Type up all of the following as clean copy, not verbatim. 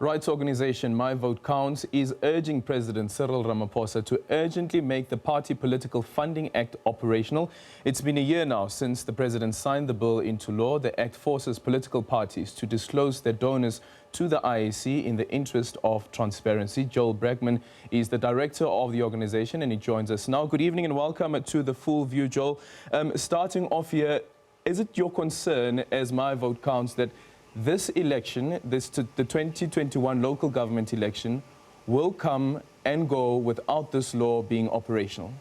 Rights organization My Vote Counts is urging President Cyril Ramaphosa to urgently make the Party Political Funding Act operational. It's been a year now since the president signed the bill into law. The act forces political parties to disclose their donors to the IEC in the interest of transparency. Joel Bregman is the director of the organization and he joins us now. Good evening and welcome to The Full View, Joel. Starting off here, is it your concern as My Vote Counts that this election, the 2021 local government election, will come and go without this law being operational?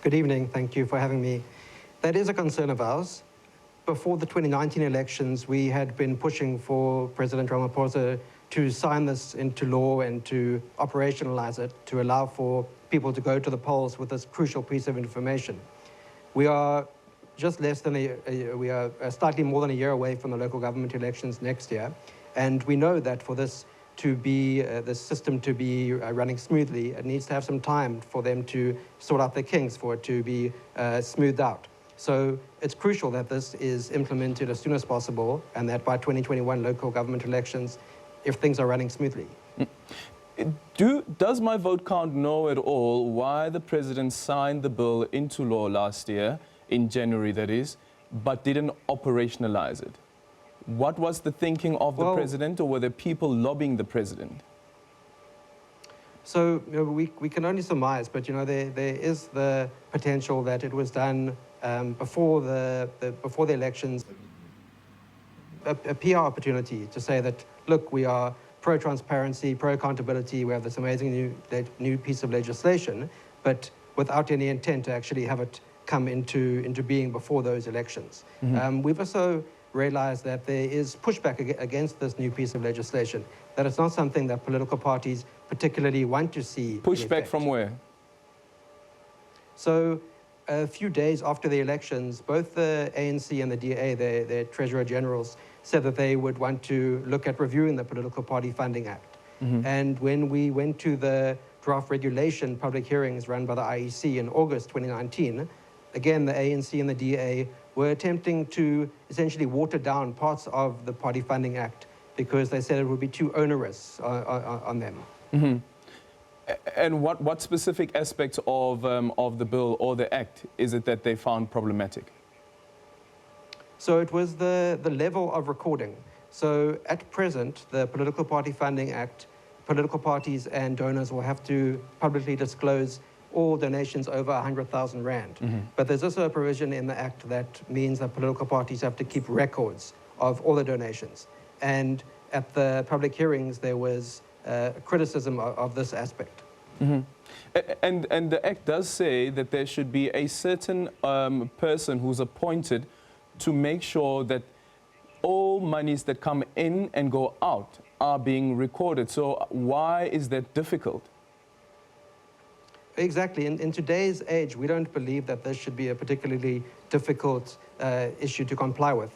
Good evening. Thank you for having me. That is a concern of ours. Before the 2019 elections, we had been pushing for President Ramaphosa to sign this into law and to operationalize it, to allow for people to go to the polls with this crucial piece of information. We are just less than we are slightly more than a year away from the local government elections next year, and we know that for this to be this system to be running smoothly, it needs to have some time for them to sort out their kinks, for it to be smoothed out. So it's crucial that this is implemented as soon as possible, and that by 2021 local government elections, if things are running smoothly. Does My Vote Count know at all why the president signed the bill into law last year, in January that is, but didn't operationalize it? What was the thinking of the president, or were there people lobbying the president? So we can only surmise, but there is the potential that it was done before the elections. A PR opportunity to say that, look, we are pro-transparency, pro-accountability, we have this amazing new piece of legislation, but without any intent to actually have it come into being before those elections. Mm-hmm. We've also realized that there is pushback against this new piece of legislation, that it's not something that political parties particularly want to see. Pushback from where? So a few days after the elections, both the ANC and the DA, their Treasurer Generals, said that they would want to look at reviewing the Political Party Funding Act. Mm-hmm. And when we went to the draft regulation public hearings run by the IEC in August 2019, again, the ANC and the DA were attempting to essentially water down parts of the Party Funding Act because they said it would be too onerous on them. Mm-hmm. And what specific aspects of the bill or the act is it that they found problematic? So it was the level of recording. So at present, the Political Party Funding Act, political parties and donors will have to publicly disclose all donations over 100,000 Rand. Mm-hmm. But there's also a provision in the Act that means that political parties have to keep records of all the donations. And at the public hearings, there was criticism of this aspect. Mm-hmm. And the Act does say that there should be a certain person who's appointed to make sure that all monies that come in and go out are being recorded. So why is that difficult? Exactly. In today's age, we don't believe that this should be a particularly difficult issue to comply with.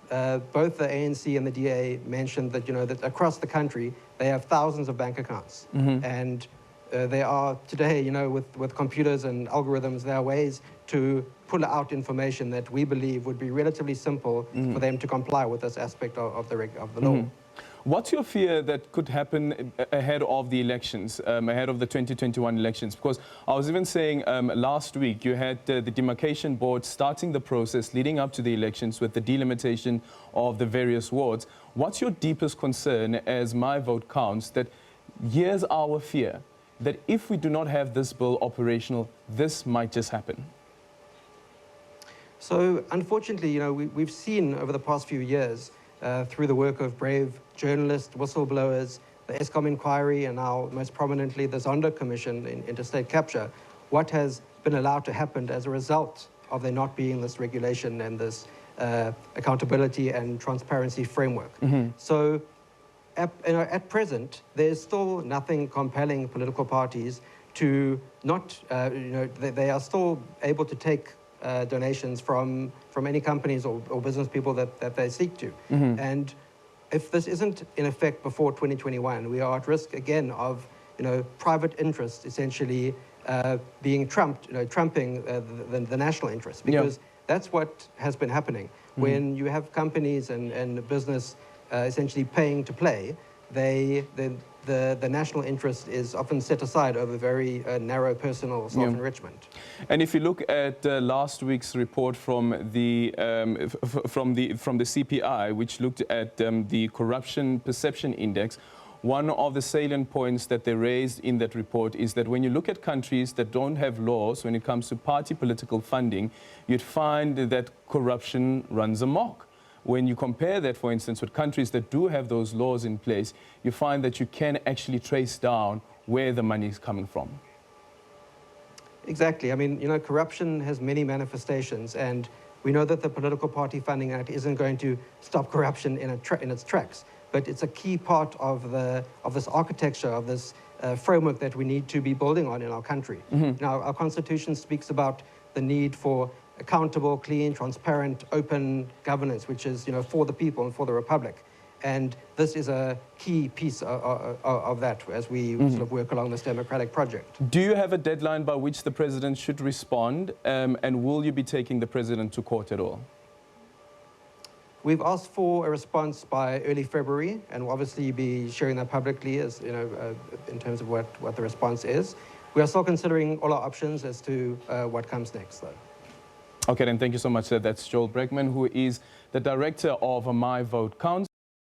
Both the ANC and the DA mentioned that, that across the country, they have thousands of bank accounts. Mm-hmm. And they are today, with computers and algorithms, there are ways to pull out information that we believe would be relatively simple mm-hmm. for them to comply with this aspect of the law. Mm-hmm. What's your fear that could happen ahead of the elections, ahead of the 2021 elections? Because I was even saying last week you had the demarcation board starting the process leading up to the elections with the delimitation of the various wards. What's your deepest concern as My Vote Counts that here's our fear that if we do not have this bill operational, this might just happen? So unfortunately, we've seen over the past few years through the work of brave journalists, whistleblowers, the ESCOM inquiry, and now most prominently the Zondo Commission in interstate capture, what has been allowed to happen as a result of there not being this regulation and this accountability and transparency framework. Mm-hmm. So at present, there's still nothing compelling political parties to not, they are still able to take donations from any companies or business people that they seek to. Mm-hmm. And if this isn't in effect before 2021, we are at risk again of private interest essentially being trumping the national interest, because that's what has been happening. Mm-hmm. When you have companies and business essentially paying to play, the national interest is often set aside over very narrow personal self-enrichment. And if you look at last week's report from the CPI, which looked at the Corruption Perception Index, one of the salient points that they raised in that report is that when you look at countries that don't have laws when it comes to party political funding, you'd find that corruption runs amok. When you compare that, for instance, with countries that do have those laws in place, you find that you can actually trace down where the money is coming from. Exactly. I mean, corruption has many manifestations, and we know that the Political Party Funding Act isn't going to stop corruption in its tracks, but it's a key part of this architecture, of this framework that we need to be building on in our country. Now, our Constitution speaks about the need for accountable, clean, transparent, open governance, which is, for the people and for the Republic. And this is a key piece of that as we sort of work along this democratic project. Do you have a deadline by which the president should respond, and will you be taking the president to court at all? We've asked for a response by early February, and we'll obviously be sharing that publicly as, in terms of what the response is. We are still considering all our options as to what comes next, though. Okay, then thank you so much. That's Joel Bregman, who is the director of My Vote Counts.